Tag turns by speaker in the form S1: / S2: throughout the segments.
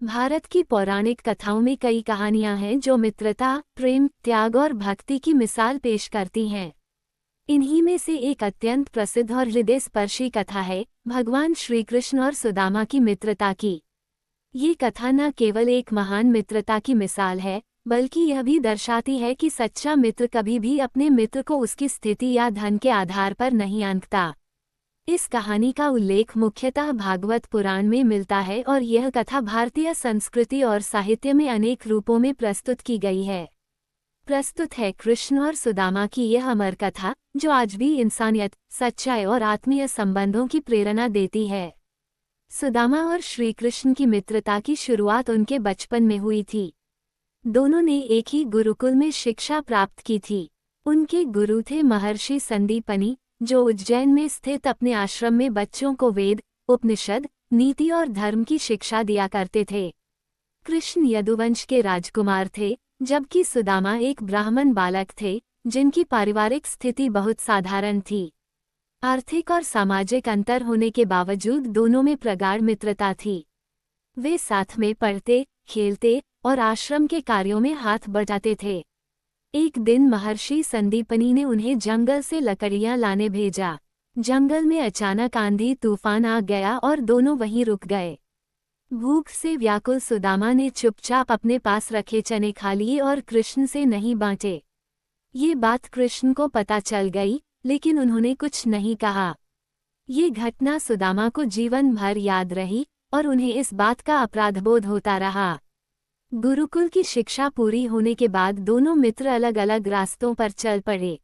S1: भारत की पौराणिक कथाओं में कई कहानियां हैं जो मित्रता, प्रेम, त्याग और भक्ति की मिसाल पेश करती हैं। इन्हीं में से एक अत्यंत प्रसिद्ध और हृदय स्पर्शी कथा है भगवान श्री कृष्ण और सुदामा की मित्रता की। ये कथा न केवल एक महान मित्रता की मिसाल है, बल्कि यह भी दर्शाती है कि सच्चा मित्र कभी भी अपने मित्र को उसकी स्थिति या धन के आधार पर नहीं आंकता। इस कहानी का उल्लेख मुख्यतः भागवत पुराण में मिलता है और यह कथा भारतीय संस्कृति और साहित्य में अनेक रूपों में प्रस्तुत की गई है। प्रस्तुत है कृष्ण और सुदामा की यह अमर कथा, जो आज भी इंसानियत, सच्चाई और आत्मीय संबंधों की प्रेरणा देती है। सुदामा और श्री कृष्ण की मित्रता की शुरुआत उनके बचपन में हुई थी। दोनों ने एक ही गुरुकुल में शिक्षा प्राप्त की थी। उनके गुरु थे महर्षि संदीपनी, जो उज्जैन में स्थित अपने आश्रम में बच्चों को वेद, उपनिषद, नीति और धर्म की शिक्षा दिया करते थे। कृष्ण यदुवंश के राजकुमार थे, जबकि सुदामा एक ब्राह्मण बालक थे, जिनकी पारिवारिक स्थिति बहुत साधारण थी। आर्थिक और सामाजिक अंतर होने के बावजूद दोनों में प्रगाढ़ मित्रता थी। वे साथ में पढ़ते, खेलते और आश्रम के कार्यों में हाथ बटाते थे। एक दिन महर्षि संदीपनी ने उन्हें जंगल से लकड़ियां लाने भेजा। जंगल में अचानक आंधी तूफान आ गया और दोनों वहीं रुक गए। भूख से व्याकुल सुदामा ने चुपचाप अपने पास रखे चने खा लिए और कृष्ण से नहीं बांटे। ये बात कृष्ण को पता चल गई, लेकिन उन्होंने कुछ नहीं कहा। ये घटना सुदामा को जीवन भर याद रही और उन्हें इस बात का अपराधबोध होता रहा। गुरुकुल की शिक्षा पूरी होने के बाद दोनों मित्र अलग अलग रास्तों पर चल पड़े।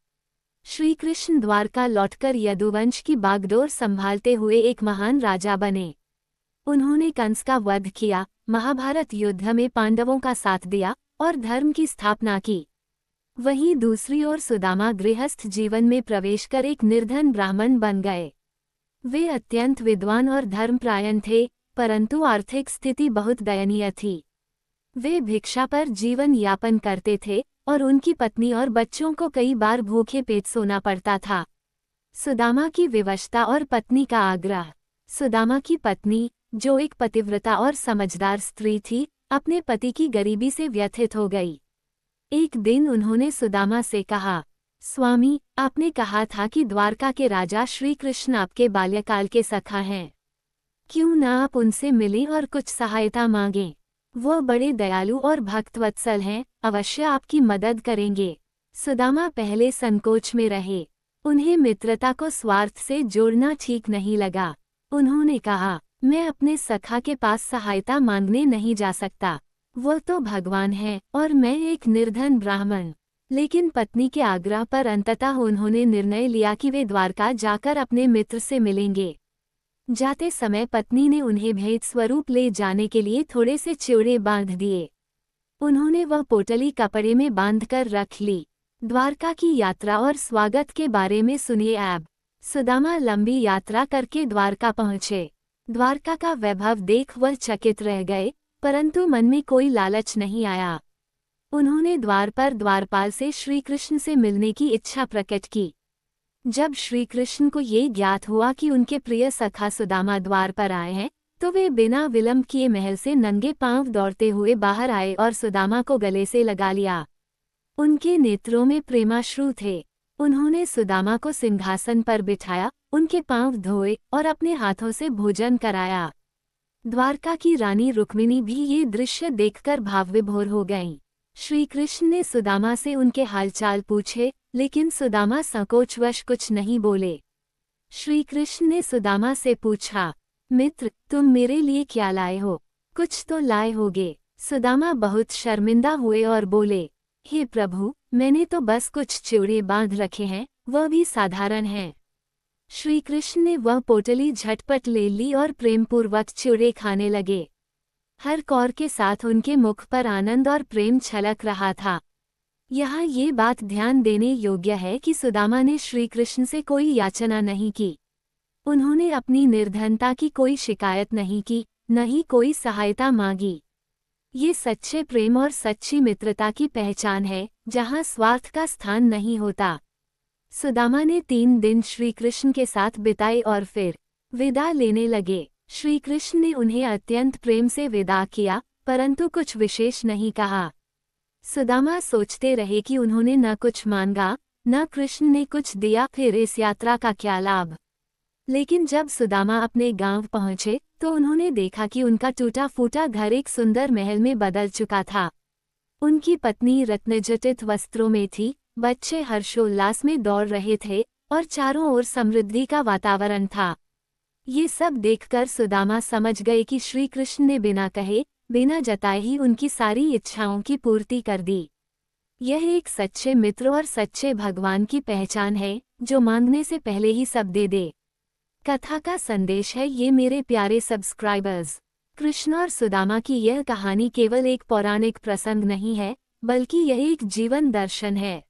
S1: श्री कृष्ण द्वारका लौटकर यदुवंश की बागडोर संभालते हुए एक महान राजा बने। उन्होंने कंस का वध किया, महाभारत युद्ध में पांडवों का साथ दिया और धर्म की स्थापना की। वहीं दूसरी ओर सुदामा गृहस्थ जीवन में प्रवेश कर एक निर्धन ब्राह्मण बन गए। वे अत्यंत विद्वान और धर्मपरायण थे, परंतु आर्थिक स्थिति बहुत दयनीय थी। वे भिक्षा पर जीवन यापन करते थे और उनकी पत्नी और बच्चों को कई बार भूखे पेट सोना पड़ता था। सुदामा की विवशता और पत्नी का आग्रह। सुदामा की पत्नी, जो एक पतिव्रता और समझदार स्त्री थी, अपने पति की गरीबी से व्यथित हो गई। एक दिन उन्होंने सुदामा से कहा, स्वामी, आपने कहा था कि द्वारका के राजा श्री कृष्ण आपके बाल्यकाल के सखा हैं। क्यों न आप उनसे मिलें और कुछ सहायता मांगें। वो बड़े दयालु और भक्तवत्सल हैं, अवश्य आपकी मदद करेंगे। सुदामा पहले संकोच में रहे। उन्हें मित्रता को स्वार्थ से जोड़ना ठीक नहीं लगा। उन्होंने कहा, मैं अपने सखा के पास सहायता मांगने नहीं जा सकता। वो तो भगवान है और मैं एक निर्धन ब्राह्मण। लेकिन पत्नी के आग्रह पर अंततः उन्होंने निर्णय लिया कि वे द्वारका जाकर अपने मित्र से मिलेंगे। जाते समय पत्नी ने उन्हें भेंट स्वरूप ले जाने के लिए थोड़े से चिवड़े बांध दिए। उन्होंने वह पोटली कपड़े में बांधकर रख ली। द्वारका की यात्रा और स्वागत के बारे में सुनिए अब। सुदामा लंबी यात्रा करके द्वारका पहुँचे। द्वारका का वैभव देख वह चकित रह गए, परंतु मन में कोई लालच नहीं आया। उन्होंने द्वार पर द्वारपाल से श्री कृष्ण से मिलने की इच्छा प्रकट की। जब श्री कृष्ण को ये ज्ञात हुआ कि उनके प्रिय सखा सुदामा द्वार पर आए हैं, तो वे बिना विलंब किए महल से नंगे पांव दौड़ते हुए बाहर आए और सुदामा को गले से लगा लिया। उनके नेत्रों में प्रेमाश्रु थे। उन्होंने सुदामा को सिंहासन पर बिठाया, उनके पांव धोए और अपने हाथों से भोजन कराया। द्वारका की रानी रुक्मिणी भी ये दृश्य देखकर भावविभोर हो गईं। श्री कृष्ण ने सुदामा से उनके हालचाल पूछे, लेकिन सुदामा संकोचवश कुछ नहीं बोले। श्री कृष्ण ने सुदामा से पूछा, मित्र, तुम मेरे लिए क्या लाए हो? कुछ तो लाए होगे। सुदामा बहुत शर्मिंदा हुए और बोले, हे प्रभु, मैंने तो बस कुछ चिवड़े बांध रखे हैं, वह भी साधारण हैं। श्री कृष्ण ने वह पोटली झटपट ले ली और प्रेमपूर्वक चिवड़े खाने लगे। हर कौर के साथ उनके मुख पर आनंद और प्रेम छलक रहा था। यहाँ ये बात ध्यान देने योग्य है कि सुदामा ने श्री कृष्ण से कोई याचना नहीं की। उन्होंने अपनी निर्धनता की कोई शिकायत नहीं की, न ही कोई सहायता मांगी। ये सच्चे प्रेम और सच्ची मित्रता की पहचान है, जहाँ स्वार्थ का स्थान नहीं होता। सुदामा ने 3 दिन श्री कृष्ण के साथ बिताए और फिर विदा लेने लगे। श्री कृष्ण ने उन्हें अत्यंत प्रेम से विदा किया, परंतु कुछ विशेष नहीं कहा। सुदामा सोचते रहे कि उन्होंने न कुछ मांगा, न कृष्ण ने कुछ दिया, फिर इस यात्रा का क्या लाभ। लेकिन जब सुदामा अपने गांव पहुंचे तो उन्होंने देखा कि उनका टूटा फूटा घर एक सुंदर महल में बदल चुका था। उनकी पत्नी रत्नजटित वस्त्रों में थी, बच्चे हर्षोल्लास में दौड़ रहे थे और चारों ओर समृद्धि का वातावरण था। ये सब देखकर सुदामा समझ गए कि श्री कृष्ण ने बिना कहे, बिना जताए ही उनकी सारी इच्छाओं की पूर्ति कर दी। यह एक सच्चे मित्र और सच्चे भगवान की पहचान है, जो मांगने से पहले ही सब दे दे। कथा का संदेश है ये मेरे प्यारे सब्सक्राइबर्स, कृष्ण और सुदामा की यह कहानी केवल एक पौराणिक प्रसंग नहीं है, बल्कि यह एक जीवन दर्शन है।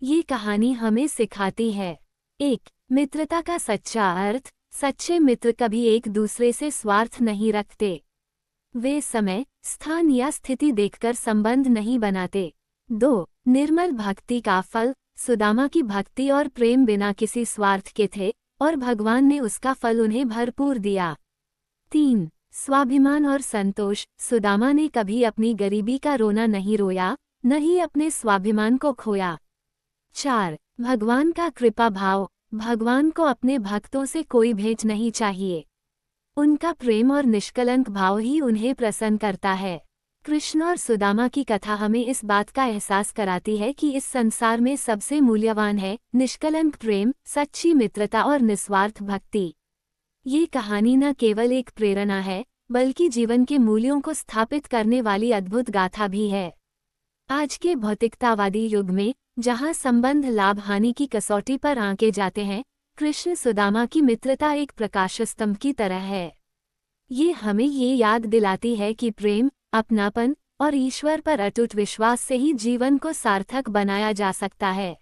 S1: ये कहानी हमें सिखाती है 1. मित्रता का सच्चा अर्थ। सच्चे मित्र कभी एक दूसरे से स्वार्थ नहीं रखते। वे समय, स्थान या स्थिति देखकर संबंध नहीं बनाते। 2. निर्मल भक्ति का फल। सुदामा की भक्ति और प्रेम बिना किसी स्वार्थ के थे और भगवान ने उसका फल उन्हें भरपूर दिया। 3. स्वाभिमान और संतोष। सुदामा ने कभी अपनी गरीबी का रोना नहीं रोया, न ही अपने स्वाभिमान को खोया। 4. भगवान का कृपा भाव। भगवान को अपने भक्तों से कोई भेंट नहीं चाहिए। उनका प्रेम और निष्कलंक भाव ही उन्हें प्रसन्न करता है। कृष्ण और सुदामा की कथा हमें इस बात का एहसास कराती है कि इस संसार में सबसे मूल्यवान है निष्कलंक प्रेम, सच्ची मित्रता और निस्वार्थ भक्ति। ये कहानी न केवल एक प्रेरणा है, बल्कि जीवन के मूल्यों को स्थापित करने वाली अद्भुत गाथा भी है। आज के भौतिकतावादी युग में, जहां संबंध लाभ हानि की कसौटी पर आंके जाते हैं, कृष्ण सुदामा की मित्रता एक प्रकाशस्तंभ की तरह है। ये हमें ये याद दिलाती है कि प्रेम, अपनापन और ईश्वर पर अटूट विश्वास से ही जीवन को सार्थक बनाया जा सकता है।